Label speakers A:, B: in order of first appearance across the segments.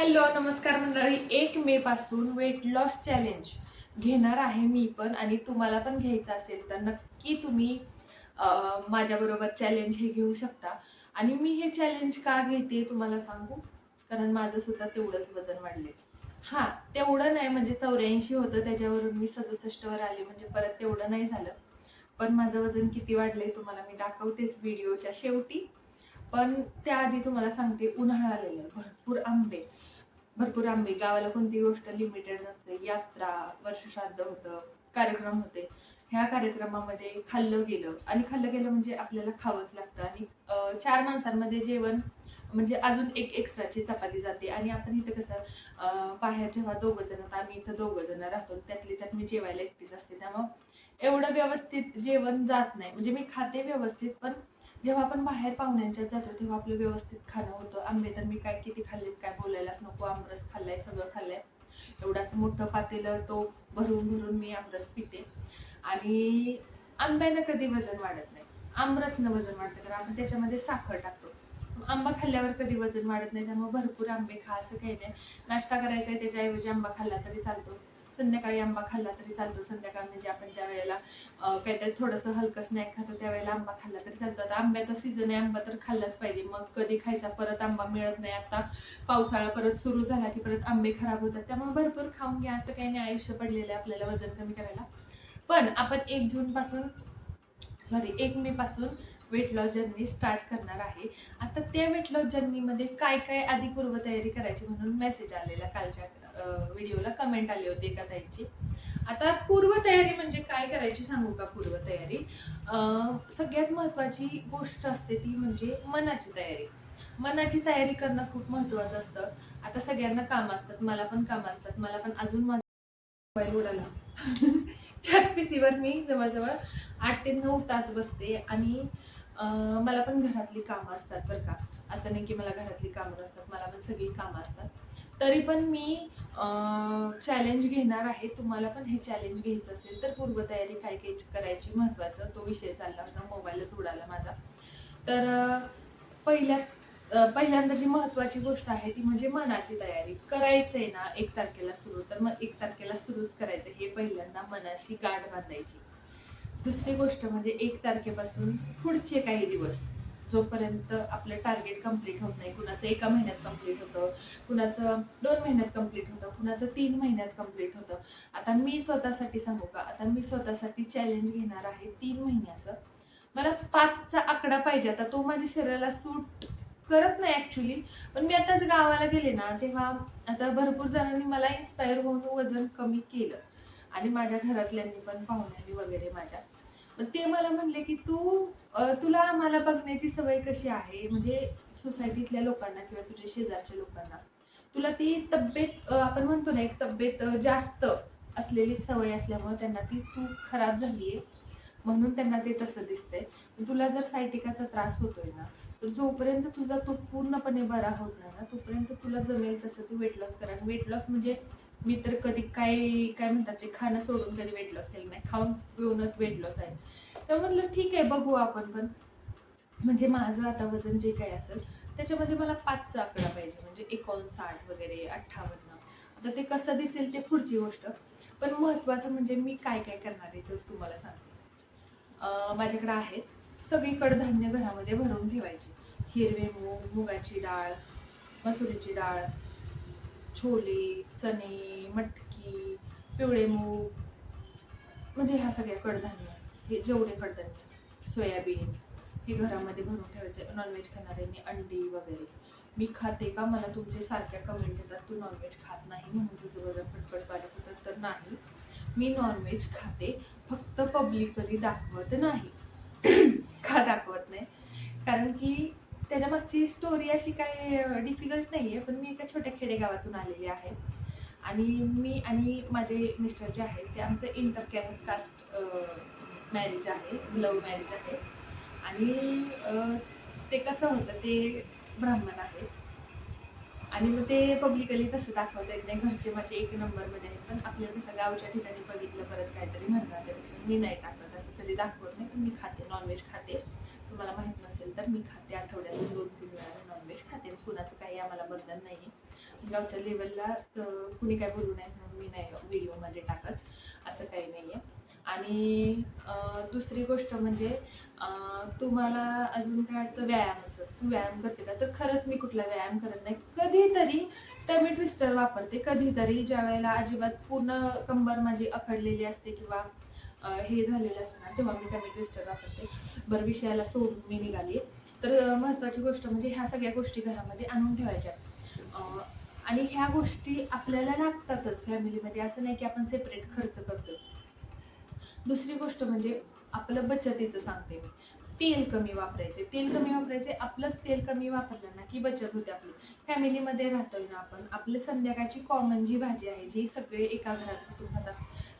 A: Hello नमस्कार मंडळी. 1 मे पासून वेट लॉस चॅलेंज घेणार आहे मी पण, आणि तुम्हाला पण घ्यायचं असेल तर नक्की तुम्ही माझ्याबरोबर चॅलेंज हे घेऊ शकता. आणि मी हे चॅलेंज का घेते तुम्हाला सांगू, कारण माझं सुद्धा तेवढंच वजन वाढले. हा, तेवढं नाही म्हणजे 84 होतं, त्याच्यावरून मी 67 वर आले, म्हणजे परत तेवढं नाही झालं. पण माझं वजन किती वाढलंय तुम्हाला मी दाखवतेच व्हिडिओच्या शेवटी. पण त्याआधी तुम्हाला सांगते, उन्हाळा आलेला आहे, भरपूर आंबे. गावाला कोणती गोष्ट लिमिटेड नसते. यात्रा, वर्षश्राद्ध होतं, कार्यक्रम होते. ह्या कार्यक्रमामध्ये खाल्लं गेलं, आणि खाल्लं गेलं म्हणजे आपल्याला खावंच लागतं. आणि 4 माणसांमध्ये जेवण म्हणजे अजून एक एक्स्ट्राची चपाती जाते. आणि आपण इथं कसं बाहेर जेव्हा 2 जण, तर आम्ही इथं 2 जण राहतो, त्यातली त्यात मी जेवायला एकटीच असते, त्यामुळं एवढं व्यवस्थित जेवण जात नाही. म्हणजे मी खाते व्यवस्थित, पण जेव्हा आपण बाहेर पाहुण्यांच्यात जातो तेव्हा आपलं व्यवस्थित खाणं होतं. आंबे तर मी काय किती खाल्लेत काय बोलायलाच नको. आमरस खाल्लाय, सगळं खाल्लंय. एवढं असं मोठं पातेलं टोप भरून भरून मी आमरस पिते. आणि आंब्यानं कधी वजन वाढत नाही, आमरसनं वजन वाढतं, कारण आपण त्याच्यामध्ये साखर टाकतो. आंबा खाल्ल्यावर कधी वजन वाढत नाही, त्यामुळे भरपूर आंबे खा असं काही नाही. नाश्ता करायचा आहे त्याच्याऐवजी आंबा खाल्ला तरी चालतो, संध्याकाळी आंबा खाल्ला तरी चालतो. संध्याकाळ म्हणजे आपण ज्या वेळेला काहीतरी थोडंसं हलकं स्नॅक खातो त्यावेळेला आंबा खाल्ला तरी चालतो. आता आंब्याचा सीझन आहे, आंबा तर खाल्लाच पाहिजे. मग कधी खायचा, परत आंबा मिळत नाही. आता पावसाळा परत सुरू झाला की परत आंबे खराब होतात, त्यामुळे भरपूर खाऊन घ्या. असं काही नाही, आयुष्य पडलेलं आहे आपल्याला वजन कमी करायला. पण आपण 1 मे पासून वेट लॉस जर्नी स्टार्ट करणार आहे. आता त्या वेट लॉस जर्नीमध्ये काय काय आधी पूर्वतयारी करायची म्हणून मेसेज आलेला, कालच्या व्हिडिओला कमेंट आली होती एका ताईची. आता पूर्वतयारी म्हणजे काय करायची सांगू का? पूर्वतयारी सगळ्यात महत्वाची गोष्ट असते ती म्हणजे मनाची तयारी. मनाची तयारी करणं खूप महत्वाचं असतं. आता सगळ्यांना काम असतात, मला पण काम असतात. मला पण अजून माझा मोबाईल उडाला त्याच पीसीवर मी जवळजवळ 8 ते 9 तास बसते. आणि मला पण घरातली कामं असतात बरं का. असं नाही की मला घरातली कामं नसतात, मला पण सगळी कामं असतात. तरी पण मी चॅलेंज घेणार आहे. तुम्हाला पण हे चॅलेंज घ्यायचं असेल तर पूर्वतयारी काय काय करायची महत्वाचं, तो विषय चालला होता, मोबाईलच उडाला माझा. तर पहिल्यांदा जी महत्वाची गोष्ट आहे ती म्हणजे मनाची तयारी. करायचंय ना 1 तारखेला सुरू, तर मग 1 तारखेला सुरूच करायचं. हे पहिल्यांदा मनाशी गाठ बांधायची. दुसरी गोष्ट म्हणजे 1 तारखेपासून पुढचे काही दिवस, जोपर्यंत आपलं टार्गेट कम्प्लीट होत नाही. कुणाचं 1 महिन्यात कम्प्लीट होतं, कुणाचं 2 महिन्यात कम्प्लीट होतं, कुणाचं 3 महिन्यात कम्प्लीट होतं. आता मी स्वतःसाठी सांगू का, आता मी स्वतःसाठी चॅलेंज घेणार आहे 3 महिन्याचं. मला 5चा आकडा पाहिजे. आता तो माझ्या शरीराला सूट करत नाही ऍक्च्युली. पण मी आताच गावाला गेले ना, तेव्हा आता भरपूर जणांनी मला इन्स्पायर होऊन वजन कमी केलं. आणि माझ्या घरातल्यांनी पण, पाहुण्यांनी वगैरे माझ्या. मग ते मला म्हणले की तुला आम्हाला बघण्याची सवय कशी आहे, म्हणजे सोसायटीतल्या लोकांना किंवा तुझ्या शेजारच्या लोकांना, तुला ती तब्येत आपण म्हणतो ना, एक तब्येत जास्त असलेली सवय असल्यामुळे त्यांना ती तू खराब झालीये, म्हणून त्यांना ते तसं दिसतंय. तुला जर सायटिकाचा त्रास होतोय ना, तर जोपर्यंत तुझा तो पूर्णपणे बरा होत नाही ना, तोपर्यंत तुला जमेल तसं तू वेट लॉस करा. वेट लॉस म्हणजे मी तर कधी काय काय म्हणतात ते खाणं सोडून कधी वेट लॉस केलं नाही, खाऊन पिऊनच वेट लॉस आहे. तर म्हटलं ठीक आहे, बघू आपण पण. म्हणजे माझं आता वजन जे काही असेल त्याच्यामध्ये मला 5चा आकडा पाहिजे, म्हणजे 59 वगैरे 58. आता ते कसं दिसेल ते पुढची गोष्ट. पण महत्वाचं म्हणजे मी काय काय करणार आहे ते तुम्हाला सांगते. माझ्याकडे आहेत सगळी कडधान्य घरामध्ये भरून ठेवायची. हिरवे मूग, मुगाची डाळ, मसुरीची डाळ, छोले, चणे, मटकी, पिवळे मूग, म्हणजे ह्या सगळ्या कडधान्य, हे जेवढे कडधान्य, सोयाबीन, हे घरामध्ये भरून ठेवायचे. नॉनव्हेज खाणाऱ्यांनी अंडी वगैरे. मी खाते का? मला तुमचे सारख्या कमेंट येतात, तू नॉनव्हेज खात नाही म्हणून तुझं वजन पटपट बारीक होतं. तर नाही, मी नॉनव्हेज खाते, फक्त पब्लिकली दाखवत नाही. का दाखवत नाही? कारण की त्याच्या मागची स्टोरी अशी काही डिफिकल्ट नाहीये. पण मी एका छोट्या खेडेगावातून आलेली आहे. आणि मी आणि माझे मिस्टर जे आहेत ते आमचं इंटर कास्ट मॅरेज आहे, लव्ह मॅरेज आहे. आणि ते कसं होतं, ते ब्राह्मण आहेत. आणि मग ते पब्लिकली तसं दाखवता येत नाही. घरचे माझे 1 नंबरमध्ये आहेत, पण आपल्याला कसं गावच्या ठिकाणी बघितलं परत काहीतरी म्हणणार, त्यापेक्षा मी नाही टाकत, असं कधी दाखवत नाही. पण मी खाते, नॉनव्हेज खाते. तुम्हाला माहित नसेल तर मी खाते, आठवड्यातून 2-3 वेळा मी नॉनव्हेज खाते. कुणाचं काही आम्हाला बंधन नाही. गावच्या लेवलला कुणी काय बोलू नये म्हणून मी नाही व्हिडिओमध्ये टाकत, असं काही नाही आहे. आणि दुसरी गोष्ट म्हणजे तुम्हाला अजून काय वाटतं व्यायामाचं, तू व्यायाम करते का? तर खरंच मी कुठला व्यायाम करत नाही. कधीतरी टमी ट्विस्टर वापरते, कधीतरी ज्या वेळेला अजिबात पूर्ण कंबर माझी अखडलेली असते किंवा हे झालेलं असतं ना, तेव्हा मी टमी ट्विस्टर वापरते. बरं, विषयाला सोडून मी निघाली. तर महत्त्वाची गोष्ट म्हणजे ह्या सगळ्या गोष्टी घरामध्ये आणून ठेवायच्या. आणि ह्या गोष्टी आपल्याला लागतातच फॅमिलीमध्ये, असं नाही की आपण सेपरेट खर्च करतो. दुसरी गोष्ट म्हणजे आपलं बचतीचं सांगते मी. तेल कमी वापरायचे, तेल कमी वापरायचे. आपलंच तेल कमी वापरलं ना की बचत होते आपली. फॅमिलीमध्ये राहतोय ना आपण, आपलं संध्याकाळची कॉमन जी भाजी आहे, जी सगळे एका घरात बसून खातात,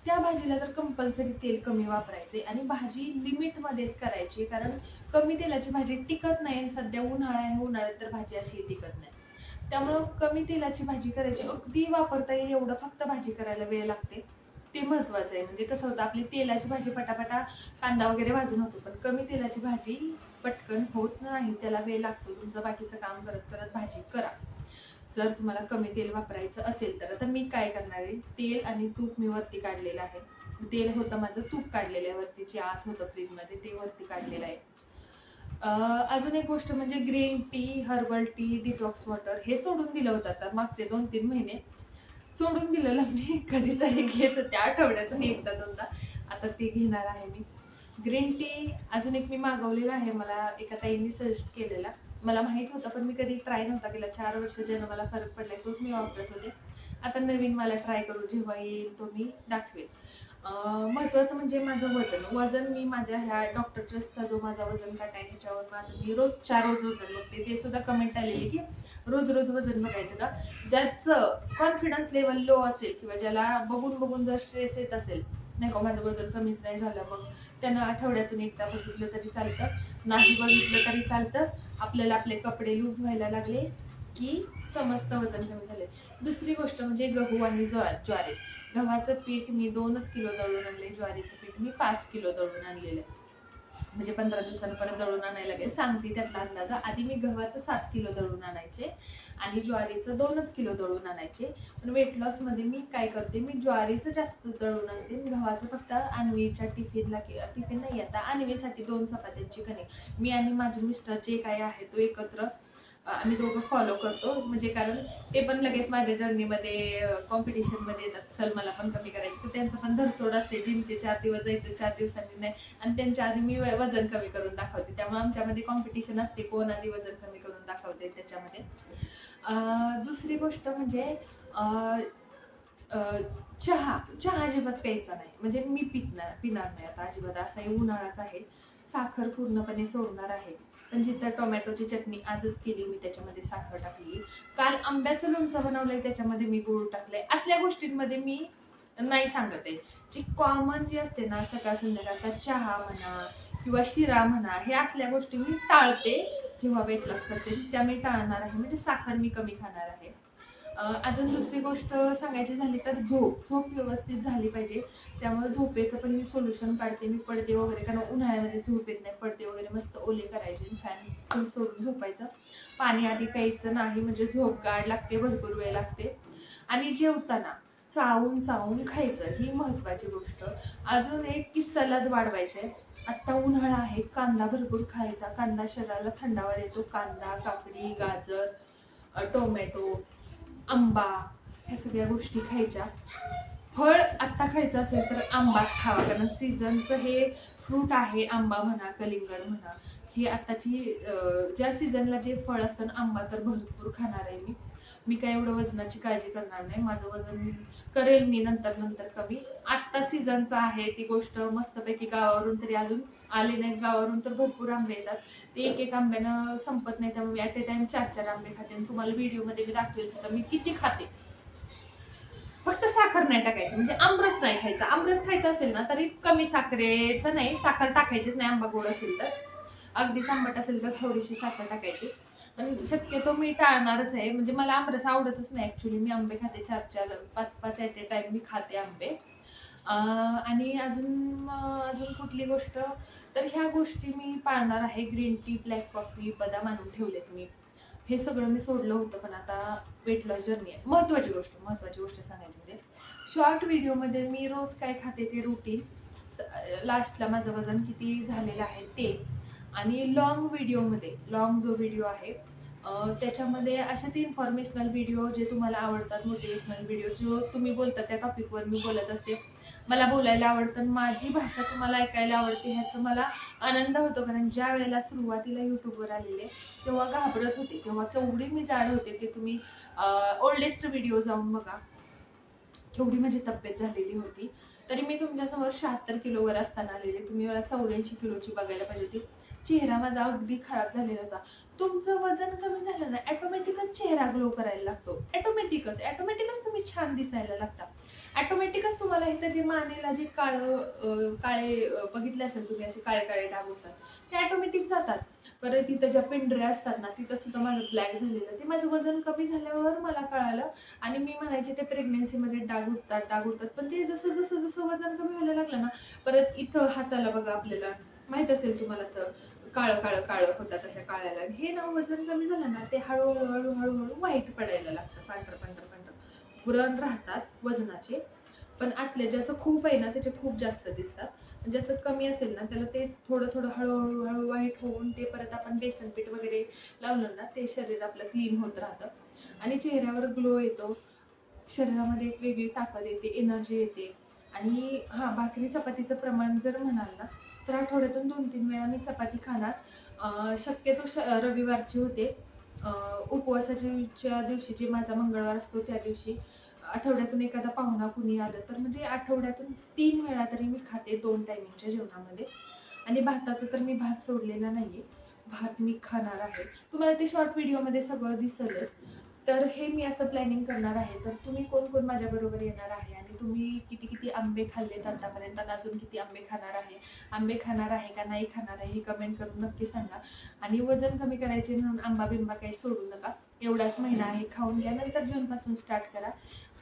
A: त्या भाजीला तर कंपल्सरी तेल कमी वापरायचे आणि भाजी लिमिटमध्येच करायची. कारण कमी तेलाची भाजी टिकत नाही. सध्या उन्हाळा आहे, उन्हाळ्यात तर भाजी अशी टिकत नाही. त्यामुळं कमी तेलाची भाजी करायची, अगदी वापरता येईल एवढं फक्त भाजी करायला वेळ लागते, ते महत्वाचं आहे. म्हणजे कसं होतं, आपली तेलाची भाजी पटापटा कांदा वगैरे भाजून होतो, पण कमी तेलाची भाजी पटकन होत नाही, त्याला वेळ लागतो. तुमचं बाकीचं काम करत करत भाजी करा. जर तुम्हाला कमी तेल वापरायचं असेल तर. आता मी काय करणार आहे, तेल आणि तूप मी वरती काढलेलं आहे. तेल होतं माझं, तूप काढलेलं आहे वरती, जे आत होतं फ्रीजमध्ये ते वरती काढलेलं आहे. अजून एक गोष्ट म्हणजे green tea, herbal tea, detox water हे सोडून दिलं होतं आता मागचे 2-3 महिने. सोडून दिलेलं मी, कधीतरी घेत होते आठवड्यातून एकदा दोनदा. आता ते घेणार आहे मी. ग्रीन टी अजून एक मी मागवलेला आहे, मला एका ताईंनी सजेस्ट केलेला. मला माहित होतं पण मी कधी ट्राय नव्हता केला. 4 वर्ष ज्यानं मला फरक पडलाय तोच मी वापरत होते. आता नवीन मला ट्राय करू, जेव्हा येईल तो मी दाखवेल. महत्त्वाचं म्हणजे माझं वजन मी माझ्या ह्या डॉक्टर ट्रस्टचा जो माझा वजन काटा आहे ह्याच्यावर माझं मी रोजच्या रोज वजन बघते. ते सुद्धा कमेंट आलेली की रोज रोज वजन बघायचं का? ज्याचं कॉन्फिडन्स लेवल लो असेल किंवा ज्याला बघून बघून जर स्ट्रेस येत असेल, नाही का माझं वजन कमीच नाही झालं, मग त्यांना आठवड्यातून एकदा बघितलं तरी चालतं, नाही बघितलं तरी चालतं. आपल्याला आपले कपडे लूज व्हायला लागले की समस्त वजन कमी झाले. दुसरी गोष्ट म्हणजे गहू आणि ज्वारी. गव्हाचं पीठ मी 2 किलो दळून आणले, ज्वारीचं पीठ मी 5 किलो दळून आणलेलं आहे. म्हणजे 15 दिवसांनी परत दळून आणायला लागेल, सांगते त्यातला अंदाजा. आधी मी गव्हाचं 7 किलो दळून आणायचे आणि ज्वारीचं 2 किलो दळून आणायचे. पण वेट लॉस मध्ये मी काय करते, मी ज्वारीचं जास्त दळून आणते, गव्हाचं फक्त अन्वीच्या टिफिन नाही, आता अन्वीसाठी 2 चपात्यांची कणिक मी आणि माझे मिस्टर जे काय आहे तो एकत्र आम्ही दोघं फॉलो करतो. म्हणजे कारण ते पण लगेच माझ्या जर्नीमध्ये कॉम्पिटिशनमध्ये येतात, चल मला पण कमी करायचं. तर त्यांचं पण धरसोड असते, जिमचे 4 दिवस जायचं, 4 दिवसांनी नाही. आणि त्यांच्या आधी मी वजन कमी करून दाखवते, त्यामुळे आमच्यामध्ये कॉम्पिटिशन असते कोण आधी वजन कमी करून दाखवते त्याच्यामध्ये. दुसरी गोष्ट म्हणजे चहा अजिबात प्यायचा नाही. म्हणजे मी पिणार नाही आता अजिबात. असाही उन्हाळाच आहे, साखर पूर्णपणे सोडणार आहे. पण जिथं टोमॅटोची चटणी आजच केली मी, त्याच्यामध्ये साखर टाकली. काल आंब्याचं लोणचं बनवलंय, त्याच्यामध्ये मी गूळ टाकलंय. असल्या गोष्टींमध्ये मी नाही सांगत आहे. जी कॉमन जी असते ना, सकाळ संध्याकाळचा चहा म्हणा किंवा शिरा म्हणा, हे असल्या गोष्टी मी टाळते. जेव्हा वेट लॉस करते त्या मी टाळणार आहे. म्हणजे साखर मी कमी खाणार आहे. अजून दुसरी गोष्ट सांगायची झाली तर झोप व्यवस्थित झाली पाहिजे. त्यामुळे झोपेचं पण मी सोल्युशन काढते. मी पडदे वगैरे, कारण उन्हाळ्यामध्ये झोप येत नाही, पडदे वगैरे मस्त ओले करायचे, फॅन सोडून झोपायचं. पाणी आधी प्यायचं नाही, म्हणजे झोप गाढ लागते, भरपूर वेळ लागते. आणि जेवताना चावून खायचं, ही महत्वाची गोष्ट. अजून एक की सलाद वाढवायचंय. आत्ता उन्हाळा आहे, कांदा भरपूर खायचा. कांदा शरीराला थंडावा देतो. कांदा, काकडी, गाजर, टोमॅटो, आंबा, ह्या सगळ्या गोष्टी खायच्या. फळ आत्ता खायचं असेल तर आंबाच खावा, कारण सीझनचं हे फ्रूट आहे. आंबा म्हणा, कलिंगड म्हणा, हे आत्ताची ज्या सीझनला जे फळ असतं ना, आंबा तर भरपूर खाणार आहे मी काय एवढं वजनाची काळजी करणार नाही. माझं वजन करेल मी नंतर कमी. आत्ता सीझनचं आहे ती गोष्ट. मस्तपैकी गावावरून तरी अजून आले नाहीत, गावावरून तर भरपूर आंबे येतात. ते एक आंब्यानं संपत नाही, त्यामुळे ॲट ए टाइम 4 आंबे खाते. आणि तुम्हाला व्हिडिओमध्ये मी दाखवेल सुद्धा मी किती खाते. फक्त साखर नाही टाकायची, म्हणजे आमरस नाही खायचा. आमरस खायचा असेल ना तरी कमी साखरेचं नाही, साखर टाकायचीच नाही. आंबा गोड असेल तर, अगदीच आंबट असेल तर थोडीशी साखर टाकायची. पण शक्यतो मी टाळणारच आहे. म्हणजे मला आमरस आवडतच नाही ऍक्च्युली. मी आंबे खाते 4-4, 5-5 ॲट ए टाइम मी खाते आंबे. आणि अजून कुठली गोष्ट, तर ह्या गोष्टी मी पाळणार आहे. ग्रीन टी, ब्लॅक कॉफी, बदाम आणून ठेवलेत मी. हे सगळं मी सोडलं होतं, पण आता वेट लॉस जर्नी आहे. महत्त्वाची गोष्ट सांगायची म्हणजे शॉर्ट व्हिडिओमध्ये मी रोज काय खाते ते रुटीन, लास्टला माझं वजन किती झालेलं आहे ते, आणि लॉंग व्हिडिओमध्ये, लॉंग जो व्हिडिओ आहे त्याच्यामध्ये अशाच इन्फॉर्मेशनल व्हिडिओ जे तुम्हाला आवडतात, मोटिवेशनल व्हिडिओ जो तुम्ही बोलता त्या टॉपिकवर मी बोलत असते. मला बोलायला आवडतं, माझी भाषा तुम्हाला ऐकायला आवडते, ह्याचं मला आनंद होतो. कारण ज्या वेळेला सुरुवातीला यूट्यूबवर आलेले तेव्हा घाबरत होते, तेव्हा केवढी मी जाड होते ते तुम्ही ओल्डेस्ट व्हिडिओ जाऊन बघा, केवढी माझी तब्येत झालेली होती. तरी मी तुमच्यासमोर 76 किलोवर असताना आलेले, तुम्ही मला 84 किलोची बघायला पाहिजे होती. चेहरा माझा अगदी खराब झालेला होता. तुमचं वजन कमी झालं ना, ॲटोमॅटिकच चेहरा ग्लो करायला लागतो. ॲटोमॅटिकच तुम्ही छान दिसायला लागता. ॲटोमॅटिकच तुम्हाला इथं जे मानेला जे काळे बघितले असेल तुम्ही, असे काळे काळे डाग होतात ते ॲटोमॅटिक जातात. परत तिथं ज्या पिंढऱ्या असतात ना, तिथं सुद्धा माझं ब्लॅक झालेलं, ते माझं वजन कमी झाल्यावर मला कळालं. आणि मी म्हणायचे ते प्रेग्नेन्सीमध्ये डाग उठतात, पण ते जसं जसं जसं वजन कमी व्हायला लागलं ना, परत इथं हाताला बघा, आपल्याला माहित असेल तुम्हाला, असं काळं काळं काळं होतात अशा काळ्याला. हे ना वजन कमी झालं ना, ते हळूहळू हळूहळू व्हाईट पडायला लागतं, पांढरं पांढरं पांढरं पुरण राहतात वजनाचे. पण आतल्या ज्याचं खूप आहे ना त्याचे खूप जास्त दिसतात. ज्याचं कमी असेल ना त्याला ते थोडं थोडं हळूहळू हळू व्हाईट होऊन, ते परत आपण बेसन पीठ वगैरे लावलं ना, ते शरीर आपलं क्लीन होत राहतं आणि चेहऱ्यावर ग्लो येतो. शरीरामध्ये एक वेगळी ताकद येते, एनर्जी येते. आणि हां, भाकरी चपातीचं प्रमाण जर म्हणाल ना, तर आठवड्यातून 2-3 वेळा मी चपाती खाणार. शक्यतो रविवारची होते. उपवासाच्या दिवशी, जे माझा मंगळवार असतो त्या दिवशी, आठवड्यातून एखादा पाहुणा कुणी आलं तर म्हणजे आठवड्यातून 3 वेळा तरी मी खाते 2 टायमिंगच्या जेवणामध्ये. आणि भाताचं तर मी भात सोडलेला नाहीये, भात मी खाणार आहे. तुम्हाला ते शॉर्ट व्हिडिओमध्ये सगळं दिसेलच. तर हे मी असं प्लॅनिंग करणार आहे. तर तुम्ही कोण कोण माझ्याबरोबर येणार आहे, आणि तुम्ही किती किती आंबे खाल्लेत आतापर्यंत, आणि अजून किती आंबे खाणार आहे, आंबे खाणार आहे का नाही खाणार आहे, हे कमेंट करून नक्की सांगा. आणि वजन कमी करायचे म्हणून आंबा बिंबा काही सोडू नका. एवढाच महिना आहे, खाऊन घ्या, नंतर जूनपासून स्टार्ट करा.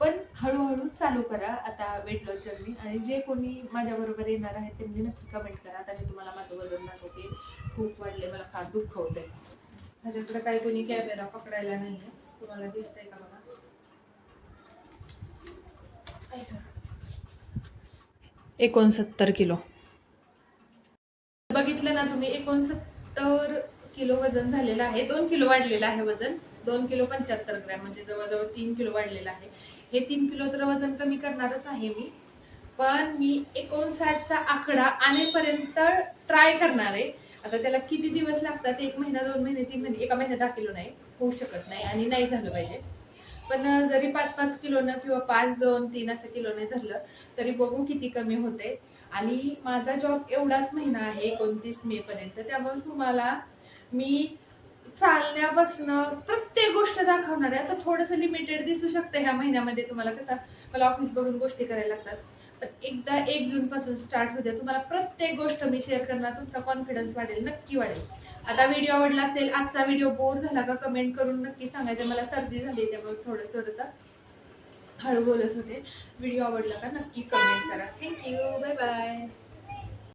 A: पण हळूहळू चालू करा आता वेट लॉस जर्नी. आणि जे कोणी माझ्याबरोबर येणार आहे त्यांनी नक्की कमेंट करा. आता मी तुम्हाला माझं वजन दाखवते, खूप वाढले, मला फार दुःख होतंय. माझ्याकडे काही कोणी कॅमेरा पकडायला नाही आहे, तुम्हाला दिसतंय का बघा. 69 किलो बघितलं ना तुम्ही, 69 किलो वजन झालेलं आहे. 2 किलो वाढलेलं आहे वजन, 2 किलो 75 ग्रॅम, म्हणजे जवळजवळ 3 किलो वाढलेलं आहे. हे 3 किलो तर वजन कमी करणारच आहे मी, पण मी 59चा आकडा आणेपर्यंत ट्राय करणार आहे. आता त्याला किती दिवस लागतात, 1 महिना, 2 महिने, 3 महिने, एका महिन्यात 10 किलो नाही होऊ शकत नाही, आणि नाही झालं पाहिजे. पण जरी 5-5 किलोनं किंवा 5-2-3 असं किलोने धरलं तरी बघू किती कमी होते. आणि माझा जॉब एवढाच महिना आहे, 29 मे पर्यंत. त्यामुळे तुम्हाला मी चालण्यापासनं प्रत्येक गोष्ट दाखवणार आहे. आता थोडंसं लिमिटेड दिसू शकतं ह्या महिन्यामध्ये तुम्हाला, कसं मला ऑफिस बघून गोष्टी करायला लागतात. पण एकदा 1 जून पासून स्टार्ट होते, तुम्हाला प्रत्येक गोष्ट मी शेअर करणार. तुमचा कॉन्फिडन्स वाढेल, नक्की वाढेल. आता व्हिडिओ आवडला असेल, आजचा व्हिडिओ बोर झाला का कमेंट करून नक्की सांगायचं. मला सर्दी झाली त्यामुळे थोडंसं हळू बोलत होते. व्हिडिओ आवडला का नक्की कमेंट करा. Thank you, bye bye.